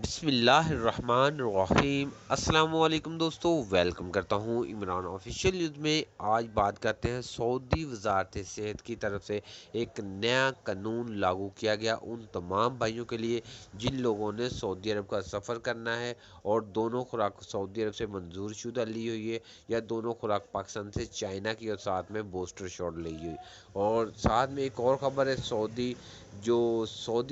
बिस्मिल्लाहिर्रहमानिर्रहीम। अस्सलाम वालेकुम दोस्तों, वेलकम करता हूँ इमरान ऑफिशियल न्यूज़ में। आज बात करते हैं सऊदी वजारत सेहत की तरफ से एक नया कानून लागू किया गया उन तमाम भाइयों के लिए जिन लोगों ने सऊदी अरब का सफ़र करना है और दोनों खुराक सऊदी अरब से मंजूर शुदा ली हुई है या दोनों खुराक पाकिस्तान से चाइना की और साथ में बूस्टर शॉट ली हुई। और साथ में एक और ख़बर है, सऊदी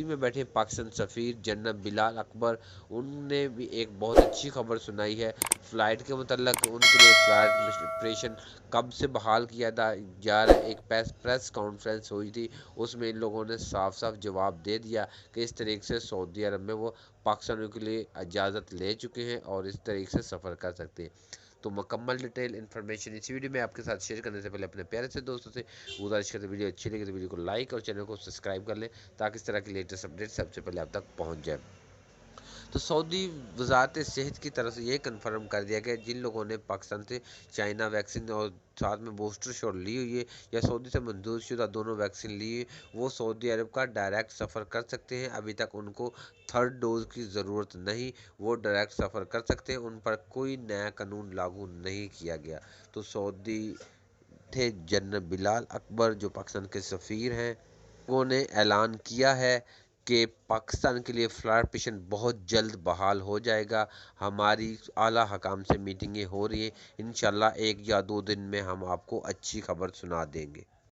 में बैठे पाकिस्तान सफ़ीर जनरल बिलाल अकबर, उनने भी एक बहुत अच्छी खबर सुनाई है फ़्लाइट के मतलब। उनके लिए फ़्लाइट ऑपरेशन कब से बहाल किया जा रहा है। एक प्रेस कॉन्फ्रेंस हुई थी, उसमें इन लोगों ने साफ साफ जवाब दे दिया कि इस तरीके से सऊदी अरब में वो पाकिस्तानियों के लिए इजाज़त ले चुके हैं और इस तरीके से सफ़र कर सकते हैं। तो मुकम्मल डिटेल इन्फॉर्मेशन इस वीडियो में आपके साथ शेयर करने से पहले अपने प्यारे से दोस्तों से गुजारिश करते, वीडियो अच्छी लगी तो वीडियो को लाइक और चैनल को सब्सक्राइब कर लें ताकि इस तरह की लेटेस्ट अपडेट सबसे पहले आप तक पहुँच जाए। तो सऊदी वजारत सेहत की तरफ से ये कन्फर्म कर दिया गया, जिन लोगों ने पाकिस्तान से चाइना वैक्सीन और साथ में बूस्टर शॉट ली हुई है या सऊदी से मंजूर शुदा दोनों वैक्सीन ली है, वो सऊदी अरब का डायरेक्ट सफ़र कर सकते हैं। अभी तक उनको थर्ड डोज की ज़रूरत नहीं, वो डायरेक्ट सफ़र कर सकते हैं। उन पर कोई नया कानून लागू नहीं किया गया। तो सऊदी थे जनरल बिलाल अकबर, जो पाकिस्तान के सफ़ीर हैं, लोगों ने ऐलान किया है कि पाकिस्तान के लिए फ़्लाइट ऑपरेशन बहुत जल्द बहाल हो जाएगा। हमारी आला हकाम से मीटिंगें हो रही हैं, इंशाल्लाह 1 या 2 दिन में हम आपको अच्छी खबर सुना देंगे।